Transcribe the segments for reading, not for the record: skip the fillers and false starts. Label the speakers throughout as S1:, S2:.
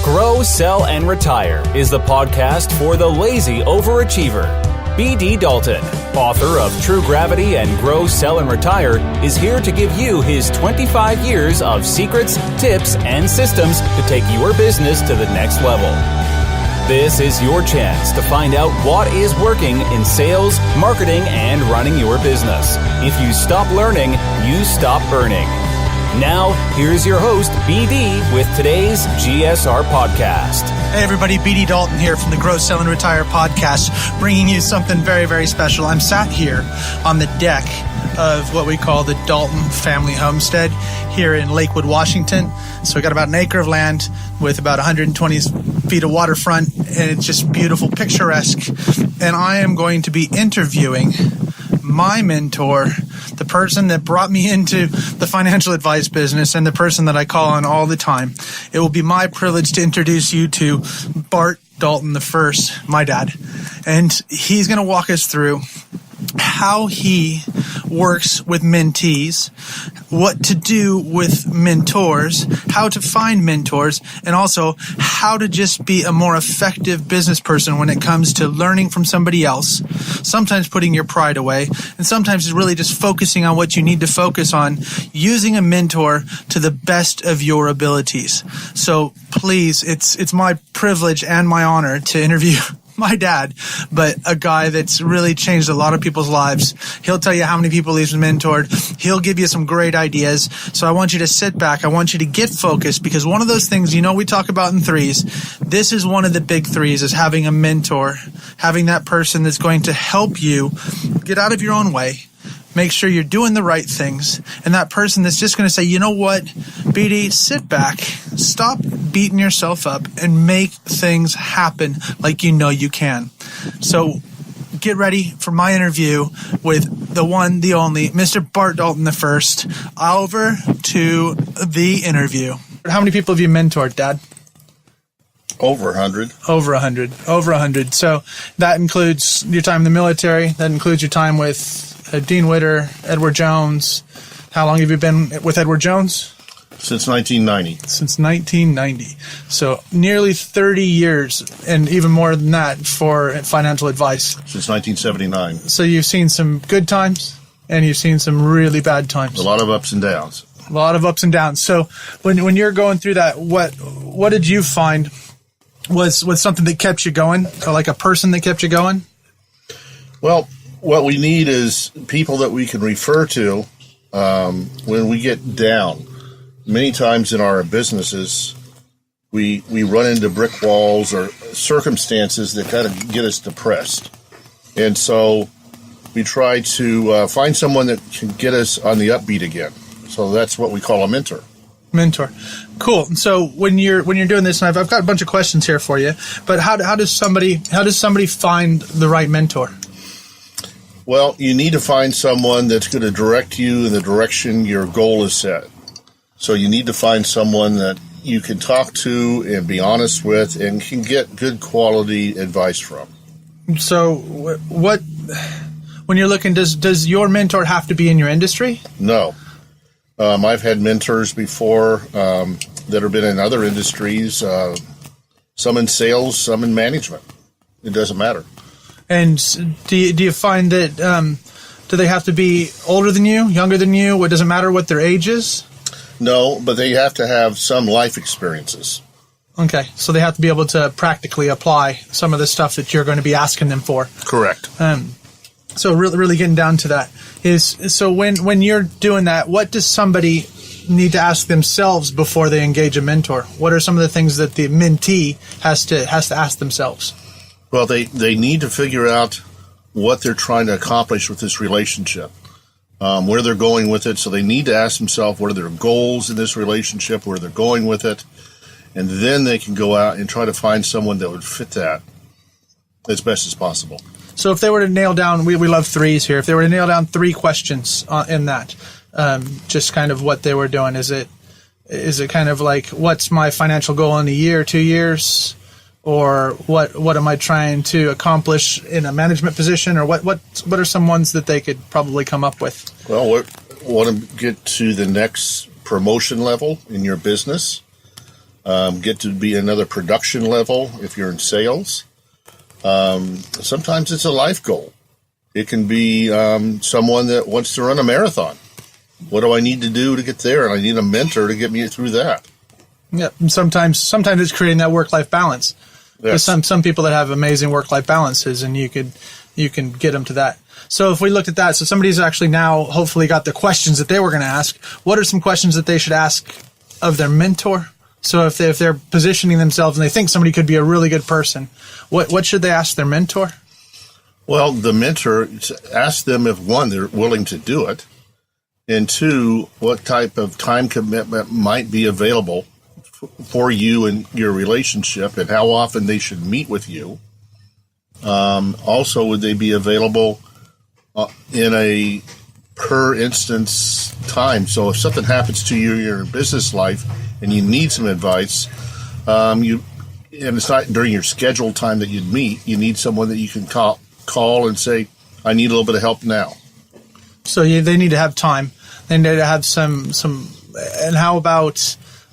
S1: Grow, Sell, and Retire is the podcast for the lazy overachiever. B.D. Dalton, author of True Gravity and Grow, Sell, and Retire, is here to give you his 25 years of secrets, tips, and systems to take your business to the next level. This is your chance to find out what is working in sales, marketing, and running your business. If you stop learning, you stop burning. Now, here's your host, BD, with today's GSR podcast.
S2: Hey everybody, BD Dalton here from the Grow, Sell, and Retire podcast, bringing you something very, very special. I'm sat here on the deck of what we call the Dalton Family Homestead here in Lakewood, Washington. So we got about an acre of land with about 120 feet of waterfront, and it's just beautiful, picturesque. And I am going to be interviewing my mentor, the person that brought me into the financial advice business and the person that I call on all the time. It will be my privilege to introduce you to Bart Dalton I, my dad. And he's going to walk us through how he works with mentees, what to do with mentors, how to find mentors, and also how to just be a more effective business person when it comes to learning from somebody else, sometimes putting your pride away, and sometimes it's really just focusing on what you need to focus on, using a mentor to the best of your abilities. So please, it's my privilege and my honor to interview my dad, but a guy that's really changed a lot of people's lives. He'll tell you how many people he's mentored. He'll give you some great ideas. So I want you to sit back. I want you to get focused, because one of those things, we talk about in threes. This is one of the big threes, is having a mentor, having that person that's going to help you get out of your own way, make sure you're doing the right things, and that person that's just going to say, you know what, BD, sit back, stop beating yourself up, and make things happen like you know you can. So get ready for my interview with the one, the only, Mr. Bart Dalton I. Over to the interview. How many people have you mentored, Dad?
S3: Over 100.
S2: Over 100. So that includes your time in the military. That includes your time with Dean Witter, Edward Jones. How long have you been with Edward Jones?
S3: Since 1990.
S2: Since 1990. So nearly 30 years, and even more than that for financial advice.
S3: Since 1979.
S2: So you've seen some good times, and you've seen some really bad times.
S3: A lot of ups and downs.
S2: A lot of ups and downs. So when you're going through that, what did you find was something that kept you going, or like a person that kept you going?
S3: Well, what we need is people that we can refer to when we get down. Many times in our businesses, we run into brick walls or circumstances that kind of get us depressed. And so we try to find someone that can get us on the upbeat again. So that's what we call a mentor.
S2: Mentor. Cool. So when you're doing this, and I've got a bunch of questions here for you, but how does somebody find the right mentor?
S3: Well, you need to find someone that's going to direct you in the direction your goal is set. So you need to find someone that you can talk to and be honest with and can get good quality advice from. So when you're looking, does your mentor have to be in your industry? No. I've had mentors before that have been in other industries, some in sales, some in management. It doesn't matter. And
S2: do you find that do they have to be older than you, younger than you? What, does it matter what their age is?
S3: No, but they have to have some life experiences.
S2: Okay, so they have to be able to practically apply some of the stuff that you're going to be asking them for.
S3: Correct.
S2: So really getting down to that is, so when you're doing that, what does somebody need to ask themselves before they engage a mentor? What are some of the things that the mentee has to ask themselves?
S3: Well, they need to figure out what they're trying to accomplish with this relationship, where they're going with it. So they need to ask themselves what are their goals in this relationship, where they're going with it, and then they can go out and try to find someone that would fit that as best as possible. So if they were to nail down, we love threes here, if they were to nail down 3 questions in that, just kind of what they were doing, is it kind of like, what's my financial goal in a year, 2 years? Or what am I trying to accomplish in a management position? Or what are some ones that they could probably come up with? Well, want to get to the next promotion level in your business? get to be another production level if you're in sales. Sometimes it's a life goal. It can be someone that wants to run a marathon. What do I need to do to get there? And I need a mentor to get me through that.
S2: Yeah, and sometimes it's creating that work-life balance.
S3: Yes.
S2: There's some people that have amazing work-life balances, and you can get them to that. So if we looked at that, so somebody's actually now hopefully got the questions that they were going to ask. What are some questions that they should ask of their mentor? So if they're positioning themselves and they think somebody could be a really good person, what should they ask their mentor?
S3: Well, the mentor, ask them if, one, they're willing to do it, and two, what type of time commitment might be available for you and your relationship, and how often they should meet with you. Also, would they be available in a per instance time? So if something happens to you in your business life and you need some advice, and it's not during your scheduled time that you'd meet, you need someone that you can call and say, I need a little bit of help now.
S2: So they need to have time. They need to have some. And how about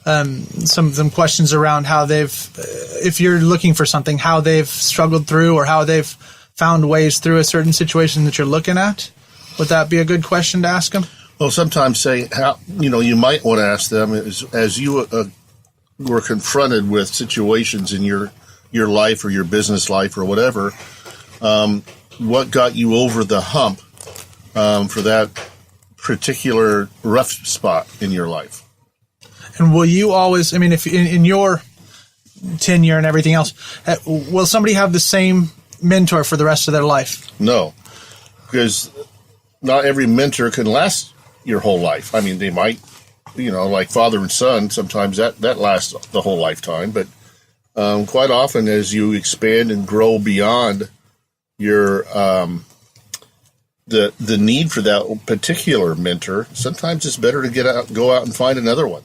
S2: some questions around how if you're looking for something, how they've struggled through or how they've found ways through a certain situation that you're looking at? Would that be a good question to ask them?
S3: Well, sometimes you might want to ask them as you were confronted with situations in your life or your business life or whatever, what got you over the hump for that particular rough spot in your life?
S2: And will you always, if in your tenure and everything else, will somebody have the same mentor for the rest of their life?
S3: No, because not every mentor can last your whole life. They might, like father and son, sometimes that lasts the whole lifetime. But quite often as you expand and grow beyond your the need for that particular mentor, sometimes it's better to go out and find another one.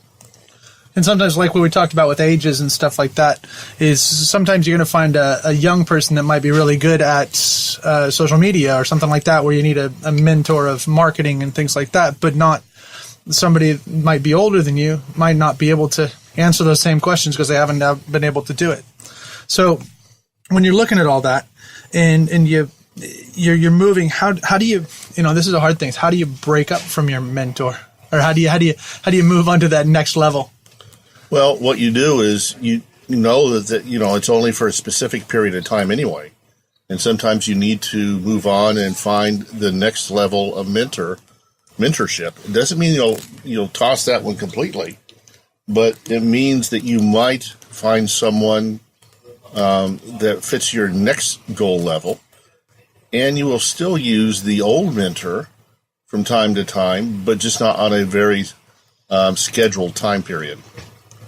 S2: And sometimes, like what we talked about with ages and stuff like that, is sometimes you're going to find a young person that might be really good at social media or something like that, where you need a mentor of marketing and things like that, but not somebody that might be older than you, might not be able to answer those same questions because they haven't been able to do it. So when you're looking at all that and you're moving, how do you, this is a hard thing. How do you break up from your mentor, or how do you move on to that next level?
S3: Well, what you do is you know that it's only for a specific period of time anyway, and sometimes you need to move on and find the next level of mentorship. It doesn't mean you'll toss that one completely, but it means that you might find someone that fits your next goal level, and you will still use the old mentor from time to time, but just not on a very scheduled time period.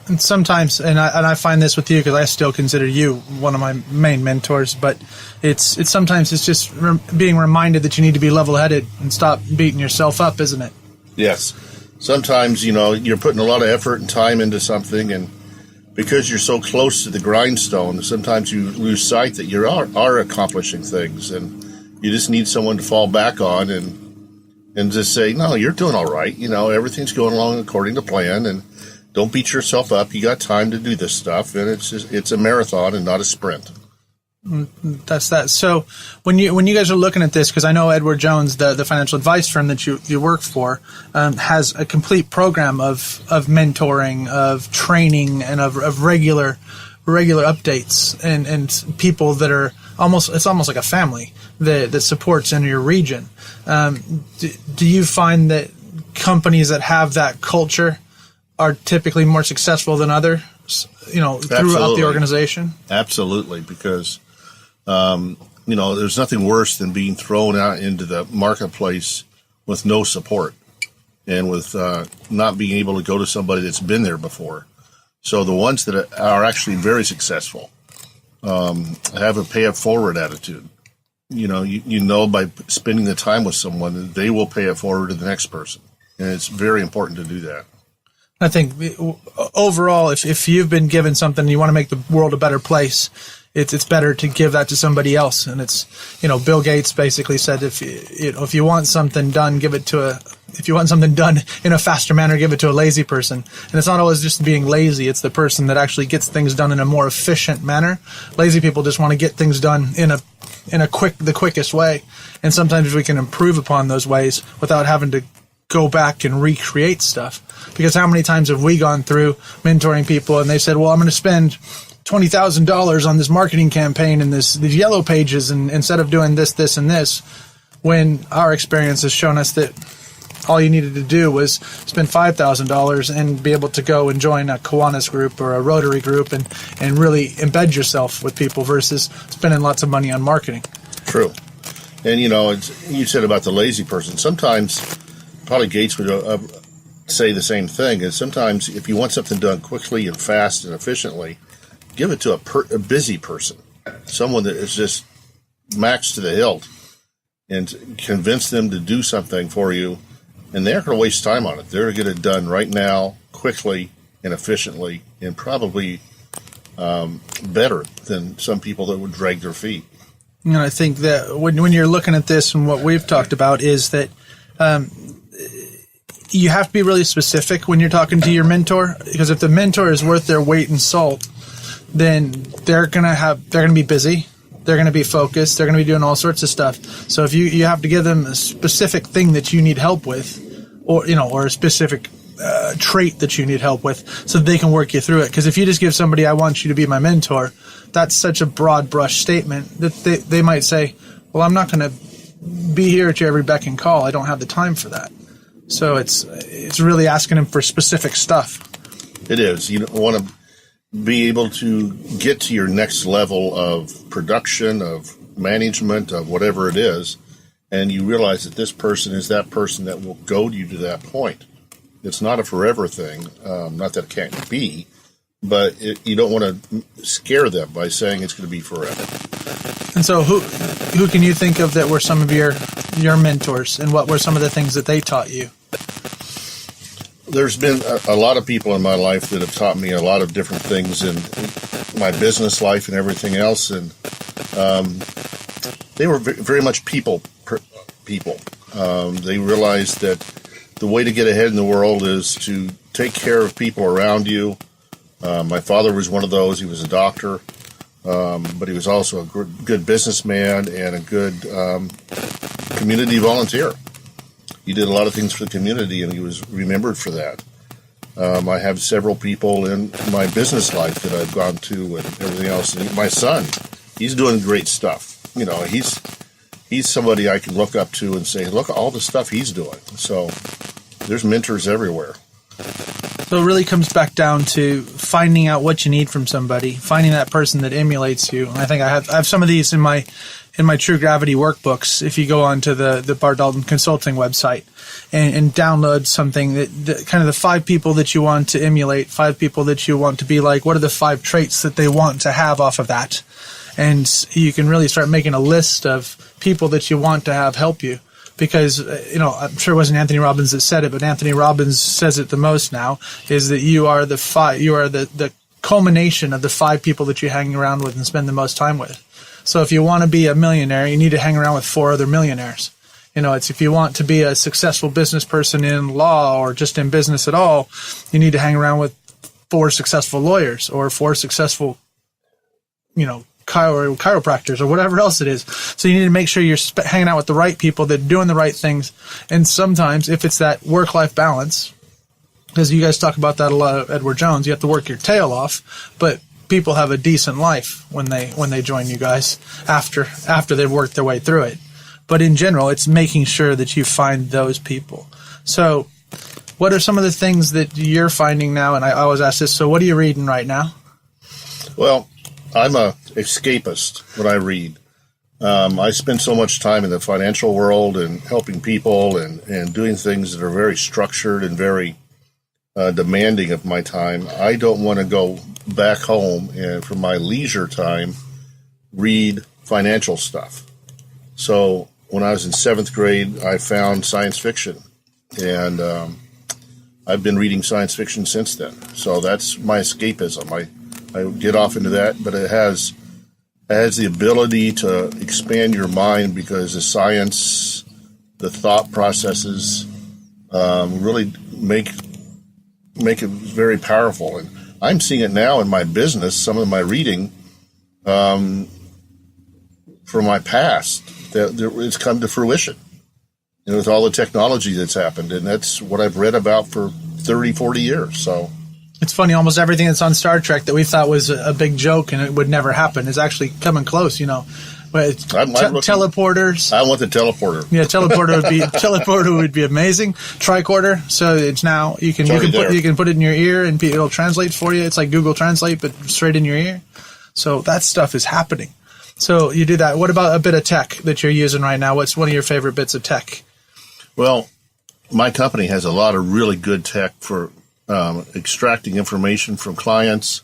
S2: And sometimes, and I find this with you because I still consider you one of my main mentors, but it's sometimes it's just being reminded that you need to be level-headed and stop beating yourself up, isn't it? Yes.
S3: Sometimes, you're putting a lot of effort and time into something, and because you're so close to the grindstone, sometimes you lose sight that you are accomplishing things, and you just need someone to fall back on and just say, no, you're doing all right. Everything's going along according to plan, and don't beat yourself up. You got time to do this stuff, and it's a marathon and not a sprint.
S2: That's that. So when you guys are looking at this, because I know Edward Jones, the financial advice firm that you work for, has a complete program of mentoring, of training, and of regular updates, and people that are it's almost like a family that supports in your region. Do you find that companies that have that culture are typically more successful than others, throughout the organization? Absolutely,
S3: because, there's nothing worse than being thrown out into the marketplace with no support and with not being able to go to somebody that's been there before. So the ones that are actually very successful have a pay-it-forward attitude. By spending the time with someone, they will pay it forward to the next person. And it's very important to do that.
S2: I think overall, if you've been given something and you want to make the world a better place, it's better to give that to somebody else. And it's, Bill Gates basically said, if you want something done, give it to if you want something done in a faster manner, give it to a lazy person. And it's not always just being lazy. It's the person that actually gets things done in a more efficient manner. Lazy people just want to get things done in the quickest way. And sometimes we can improve upon those ways without having to go back and recreate stuff. Because how many times have we gone through mentoring people and they said, well, I'm going to spend $20,000 on this marketing campaign and these yellow pages, and instead of doing this, and this, when our experience has shown us that all you needed to do was spend $5,000 and be able to go and join a Kiwanis group or a Rotary group and really embed yourself with people versus spending lots of money on marketing.
S3: True. And, you said about the lazy person. Sometimes, probably Gates would say the same thing, is sometimes if you want something done quickly and fast and efficiently, give it to a busy person, someone that is just maxed to the hilt, and convince them to do something for you. And they're going to waste time on it. They're going to get it done right now, quickly and efficiently, and probably better than some people that would drag their feet.
S2: I think that when you're looking at this, and what we've talked about is that you have to be really specific when you're talking to your mentor, because if the mentor is worth their weight in salt, then they're going to be busy. They're going to be focused. They're going to be doing all sorts of stuff. So if you have to give them a specific thing that you need help with, or a specific trait that you need help with, so they can work you through it. Because if you just give somebody, I want you to be my mentor, that's such a broad brush statement that they might say, well, I'm not going to be here at your every beck and call. I don't have the time for that. So it's really asking them for specific stuff.
S3: It is. You want to be able to get to your next level of production, of management, of whatever it is, and you realize that this person is that person that will goad you to that point. It's not a forever thing. Not that it can't be, but you don't want to scare them by saying it's going to be forever.
S2: And so who can you think of that were some of your mentors, and what were some of the things that they taught you?
S3: There's been a lot of people in my life that have taught me a lot of different things in my business life and everything else, and they were very much people. They realized that the way to get ahead in the world is to take care of people around you. My father was one of those. He was a doctor, but he was also a good businessman and a good community volunteer. He did a lot of things for the community, and he was remembered for that. I have several people in my business life that I've gone to and everything else. And my son, he's doing great stuff. He's somebody I can look up to and say, look at all the stuff he's doing. So there's mentors everywhere.
S2: So it really comes back down to finding out what you need from somebody, finding that person that emulates you. And I think I have some of these in my True Gravity workbooks. If you go onto the Bart Dalton Consulting website and download something that kind of the 5 people that you want to emulate, 5 people that you want to be like, what are the 5 traits that they want to have off of that? And you can really start making a list of people that you want to have help you. Because, I'm sure it wasn't Anthony Robbins that said it, but Anthony Robbins says it the most now, is that you are the culmination of the 5 people that you hang around with and spend the most time with. So if you want to be a millionaire, you need to hang around with 4 other millionaires. It's if you want to be a successful business person in law or just in business at all, you need to hang around with 4 successful lawyers or 4 successful, chiropractors or whatever else it is. So you need to make sure you're hanging out with the right people that are doing the right things. And sometimes if it's that work-life balance, because you guys talk about that a lot at Edward Jones, you have to work your tail off, but people have a decent life when they join you guys after they've worked their way through it. But in general, it's making sure that you find those people. So what are some of the things that you're finding now? And I always ask this, so what are you reading right now?
S3: Well, I'm a escapist when I read. I spend so much time in the financial world and helping people and doing things that are very structured and very demanding of my time. I don't want to go back home and for my leisure time read financial stuff. So when I was in 7th grade, I found science fiction, and I've been reading science fiction since then. So that's my escapism. I get off into that, but it has the ability to expand your mind because the science, the thought processes, really make it very powerful. And I'm seeing it now in my business, some of my reading from my past, that it's come to fruition. And with all the technology that's happened, and that's what I've read about for 30, 40 years. So
S2: it's funny, almost everything that's on Star Trek that we thought was a big joke and it would never happen is actually coming close, But teleporters.
S3: I want the teleporter.
S2: Yeah, teleporter would be amazing. Tricorder. So it's now you can put it in your ear and it'll translate for you. It's like Google Translate, but straight in your ear. So that stuff is happening. So you do that. What about a bit of tech that you're using right now? What's one of your favorite bits of tech?
S3: Well, my company has a lot of really good tech for extracting information from clients,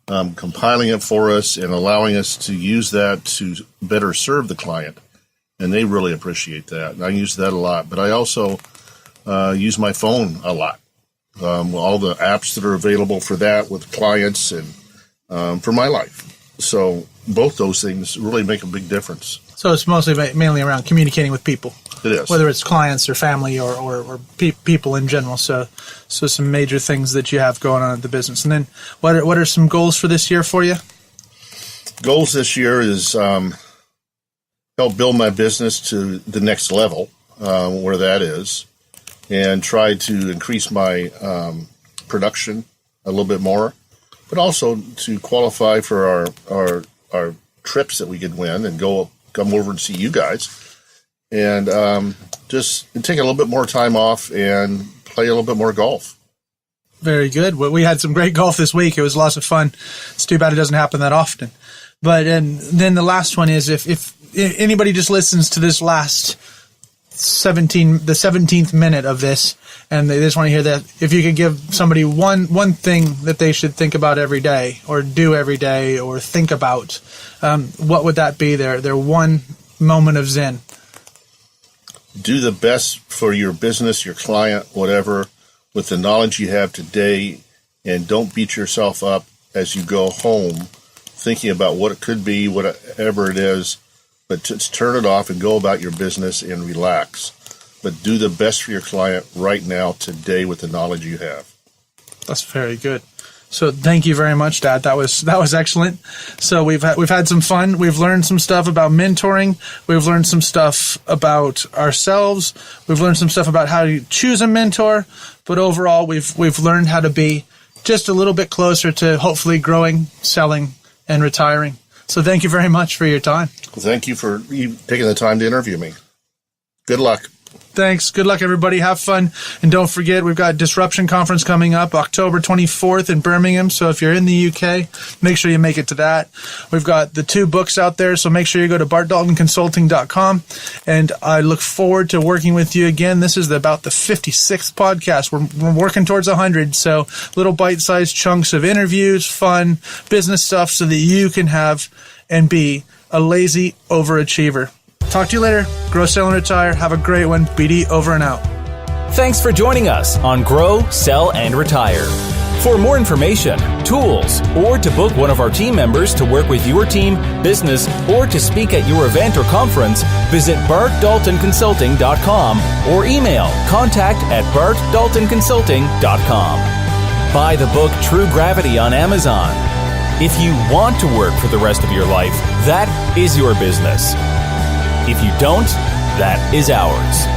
S3: compiling it for us, and allowing us to use that to better serve the client. And they really appreciate that. And I use that a lot. But I also use my phone a lot. All the apps that are available for that with clients and for my life. So both those things really make a big difference.
S2: So it's mainly around communicating with people.
S3: It is.
S2: Whether it's clients or family or people in general. So some major things that you have going on at the business. And then what are some goals for this year for you?
S3: Goals this year is help build my business to the next level, where that is, and try to increase my production a little bit more, but also to qualify for our trips that we could win and come over and see you guys. And just take a little bit more time off and play a little bit more golf.
S2: Very good. Well, we had some great golf this week. It was lots of fun. It's too bad it doesn't happen that often. But and then the last one is if anybody just listens to this last the 17th minute of this, and they just want to hear that, if you could give somebody one thing that they should think about every day, or do every day, or think about, what would that be? Their one moment of zen.
S3: Do the best for your business, your client, whatever, with the knowledge you have today, and don't beat yourself up as you go home thinking about what it could be, whatever it is, but just turn it off and go about your business and relax. But do the best for your client right now, today, with the knowledge you have.
S2: That's very good. So thank you very much, Dad. That was excellent. So we've had some fun. We've learned some stuff about mentoring. We've learned some stuff about ourselves. We've learned some stuff about how to choose a mentor. But overall, we've learned how to be just a little bit closer to hopefully growing, selling, and retiring. So thank you very much for your time.
S3: Thank you for taking the time to interview me. Good luck.
S2: Thanks. Good luck, everybody. Have fun. And don't forget, we've got Disruption Conference coming up October 24th in Birmingham. So if you're in the UK, make sure you make it to that. We've got the 2 books out there, so make sure you go to bartdaltonconsulting.com. And I look forward to working with you again. This is about the 56th podcast. We're working towards 100, so little bite-sized chunks of interviews, fun, business stuff, so that you can have and be a lazy overachiever. Talk to you later. Grow, Sell, and Retire. Have a great one. BD over and out.
S1: Thanks for joining us on Grow, Sell, and Retire. For more information, tools, or to book one of our team members to work with your team, business, or to speak at your event or conference, visit bartdaltonconsulting.com or email contact@bartdaltonconsulting.com. Buy the book True Gravity on Amazon. If you want to work for the rest of your life, that is your business. If you don't, that is ours.